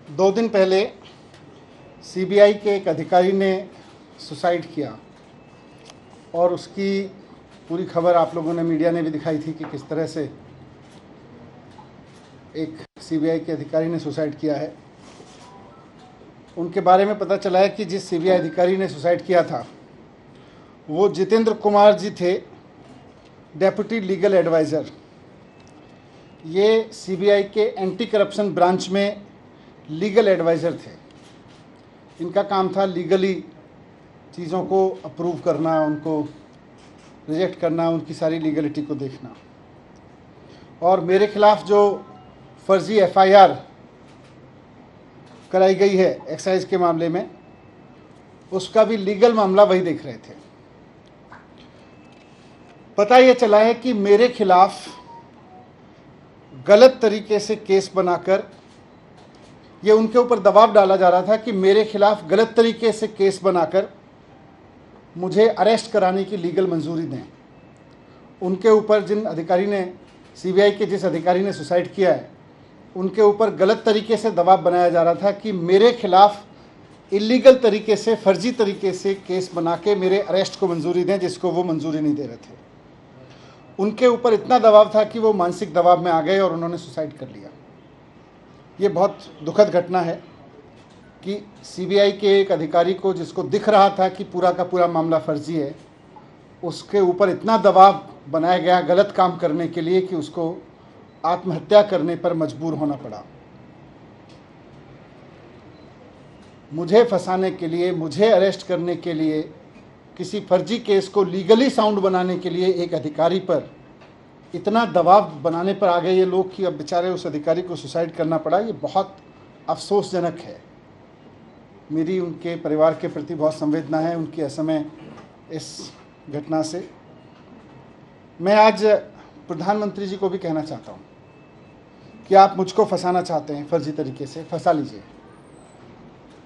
2 दिन पहले सीबीआई के एक अधिकारी ने सुसाइड किया और उसकी पूरी खबर आप लोगों ने, मीडिया ने भी दिखाई थी कि किस तरह से एक सीबीआई के अधिकारी ने सुसाइड किया है। उनके बारे में पता चला है कि जिस सीबीआई अधिकारी ने सुसाइड किया था वो जितेंद्र कुमार जी थे, डेप्यूटी लीगल एडवाइज़र। ये सीबीआई के एंटी करप्शन ब्रांच में लीगल एडवाइज़र थे। इनका काम था लीगली चीज़ों को अप्रूव करना, उनको रिजेक्ट करना, उनकी सारी लीगलिटी को देखना। और मेरे खिलाफ जो फर्जी एफआईआर कराई गई है एक्साइज के मामले में, उसका भी लीगल मामला वही देख रहे थे। पता ये चला है कि मेरे खिलाफ गलत तरीके से केस बनाकर ये उनके ऊपर दबाव डाला जा रहा था कि मेरे खिलाफ गलत तरीके से केस बनाकर मुझे अरेस्ट कराने की लीगल मंजूरी दें। उनके ऊपर जिन अधिकारी ने, सीबीआई के जिस अधिकारी ने सुसाइड किया है, उनके ऊपर गलत तरीके से दबाव बनाया जा रहा था कि मेरे खिलाफ इलीगल तरीके से, फर्जी तरीके से केस बना के मेरे अरेस्ट को मंजूरी दें, जिसको वो मंजूरी नहीं दे रहे थे। उनके ऊपर इतना दबाव था कि वो मानसिक दबाव में आ गए और उन्होंने सुसाइड कर लिया। ये बहुत दुखद घटना है कि सीबीआई के एक अधिकारी को, जिसको दिख रहा था कि पूरा का पूरा मामला फर्जी है, उसके ऊपर इतना दबाव बनाया गया गलत काम करने के लिए कि उसको आत्महत्या करने पर मजबूर होना पड़ा। मुझे फंसाने के लिए, मुझे अरेस्ट करने के लिए, किसी फर्जी केस को लीगली साउंड बनाने के लिए एक अधिकारी पर इतना दबाव बनाने पर आ गए ये लोग कि अब बेचारे उस अधिकारी को सुसाइड करना पड़ा। ये बहुत अफसोसजनक है। मेरी उनके परिवार के प्रति बहुत संवेदना है, उनके असमय इस घटना से। मैं आज प्रधानमंत्री जी को भी कहना चाहता हूँ कि आप मुझको फंसाना चाहते हैं फर्जी तरीके से, फंसा लीजिए।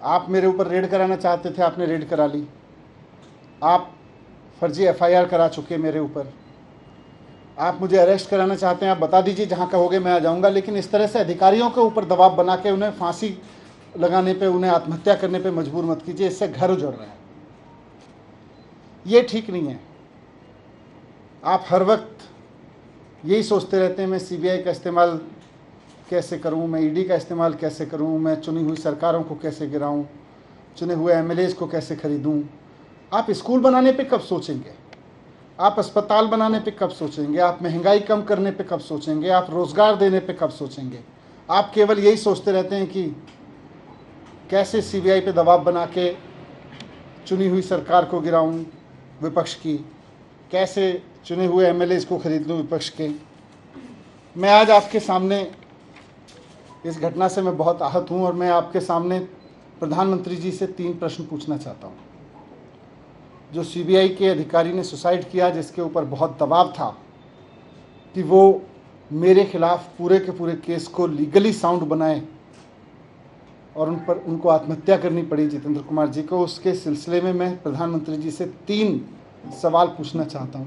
आप मेरे ऊपर रेड कराना चाहते थे, आपने रेड करा ली। आप फर्जी एफआईआर करा चुके मेरे ऊपर। आप मुझे अरेस्ट कराना चाहते हैं, आप बता दीजिए, जहाँ कहोगे मैं आ जाऊँगा। लेकिन इस तरह से अधिकारियों के ऊपर दबाव बना के उन्हें फांसी लगाने पे, उन्हें आत्महत्या करने पे मजबूर मत कीजिए। इससे घर उजड़ रहा है, ये ठीक नहीं है। आप हर वक्त यही सोचते रहते हैं मैं सीबीआई का इस्तेमाल कैसे करूं, मैं ईडी का इस्तेमाल कैसे करूं, मैं चुनी हुई सरकारों को कैसे गिराऊं, चुने हुए एमएलएज को कैसे खरीदूं। आप स्कूल बनाने पे कब सोचेंगे? आप अस्पताल बनाने पे कब सोचेंगे? आप महंगाई कम करने पे कब सोचेंगे? आप रोज़गार देने पे कब सोचेंगे? आप केवल यही सोचते रहते हैं कि कैसे सीबीआई पे दबाव बना के चुनी हुई सरकार को गिराऊं विपक्ष की, कैसे चुने हुए एमएलएज को खरीद लूं विपक्ष के। मैं आज आपके सामने, इस घटना से मैं बहुत आहत हूं और मैं आपके सामने प्रधानमंत्री जी से 3 प्रश्न पूछना चाहता हूं। जो सीबीआई के अधिकारी ने सुसाइड किया, जिसके ऊपर बहुत दबाव था कि वो मेरे खिलाफ पूरे के पूरे केस को लीगली साउंड बनाए और उनको आत्महत्या करनी पड़ी जितेंद्र कुमार जी को, उसके सिलसिले में मैं प्रधानमंत्री जी से 3 सवाल पूछना चाहता हूं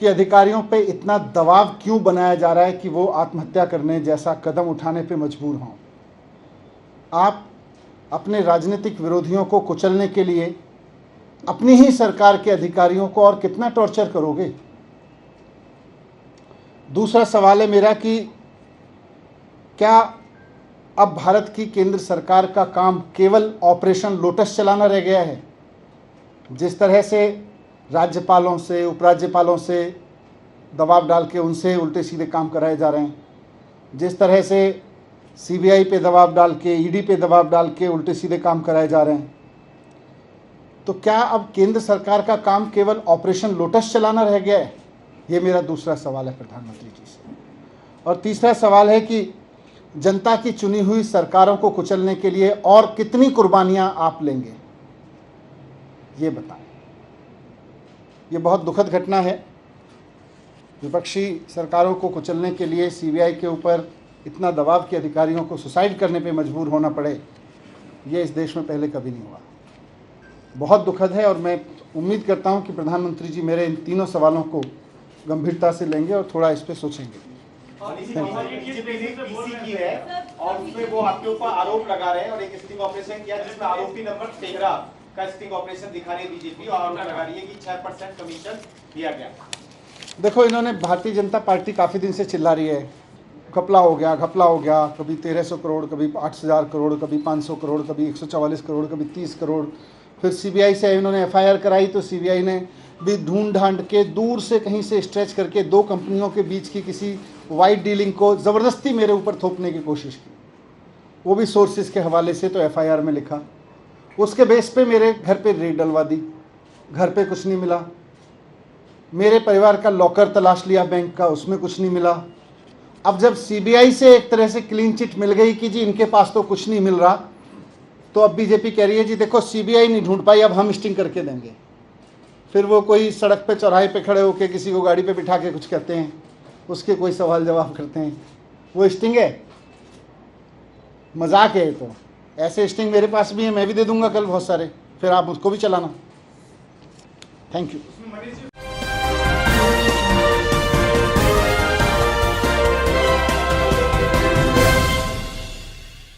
कि अधिकारियों पे इतना दबाव क्यों बनाया जा रहा है कि वो आत्महत्या करने जैसा कदम उठाने पे मजबूर हों। आप अपने राजनीतिक विरोधियों को कुचलने के लिए अपनी ही सरकार के अधिकारियों को और कितना टॉर्चर करोगे? दूसरा सवाल है मेरा कि क्या अब भारत की केंद्र सरकार का काम केवल ऑपरेशन लोटस चलाना रह गया है? जिस तरह से राज्यपालों से, उपराज्यपालों से दबाव डाल के उनसे उल्टे सीधे काम कराए जा रहे हैं, जिस तरह से सीबीआई पे दबाव डाल के, ईडी पे दबाव डाल के उल्टे सीधे काम कराए जा रहे हैं, तो क्या अब केंद्र सरकार का काम केवल ऑपरेशन लोटस चलाना रह गया है? ये मेरा दूसरा सवाल है प्रधानमंत्री जी से। और तीसरा सवाल है कि जनता की चुनी हुई सरकारों को कुचलने के लिए और कितनी कुर्बानियां आप लेंगे, ये बताएं। ये बहुत दुखद घटना है। विपक्षी सरकारों को कुचलने के लिए सीबीआई के ऊपर इतना दबाव कि अधिकारियों को सुसाइड करने पे मजबूर होना पड़े, ये इस देश में पहले कभी नहीं हुआ। बहुत दुखद है और मैं उम्मीद करता हूं कि प्रधानमंत्री जी मेरे इन 3 सवालों को गंभीरता से लेंगे और थोड़ा इस पर सोचेंगे। की है और उसमें वो आपके ऊपर आरोप लगा रहे हैं और एक स्टिंग ऑपरेशन किया जिसमें आरोपी नंबर 13 का स्टिंग ऑपरेशन दिखा रही है बीजेपी और आरोप लगा रही है कि 6% कमीशन दिया गया। देखो, इन्होंने भारतीय जनता पार्टी काफ़ी दिन से चिल्ला रही है, घपला हो गया, घपला हो गया, कभी 1300 करोड़, कभी 8000 करोड़, कभी 500 करोड़, कभी 144 करोड़, कभी 30 करोड़। फिर सीबीआई से इन्होंने एफआईआर कराई तो सीबीआई ने भी ढूंढ ढांड के दूर से कहीं से स्ट्रेच करके दो कंपनियों के बीच की किसी वाइट डीलिंग को ज़बरदस्ती मेरे ऊपर थोपने की कोशिश की, वो भी सोर्सेज के हवाले से। तो एफआईआर में लिखा, उसके बेस पे मेरे घर पे रेड डलवा दी, घर पे कुछ नहीं मिला। मेरे परिवार का लॉकर तलाश लिया बैंक का, उसमें कुछ नहीं मिला। अब जब सीबीआई से एक तरह से क्लीन चिट मिल गई कि जी इनके पास तो कुछ नहीं मिल रहा, तो अब बीजेपी कह रही है जी देखो सीबीआई नहीं ढूंढ पाई, अब हम स्टिंग करके देंगे। फिर वो कोई सड़क पे चौराहे पे खड़े होकर किसी को गाड़ी पे बिठा के कुछ कहते हैं, उसके कोई सवाल जवाब करते हैं, वो स्टिंग है, मजाक है। तो ऐसे स्टिंग मेरे पास भी है, मैं भी दे दूंगा कल बहुत सारे, फिर आप उसको भी चलाना। Thank you.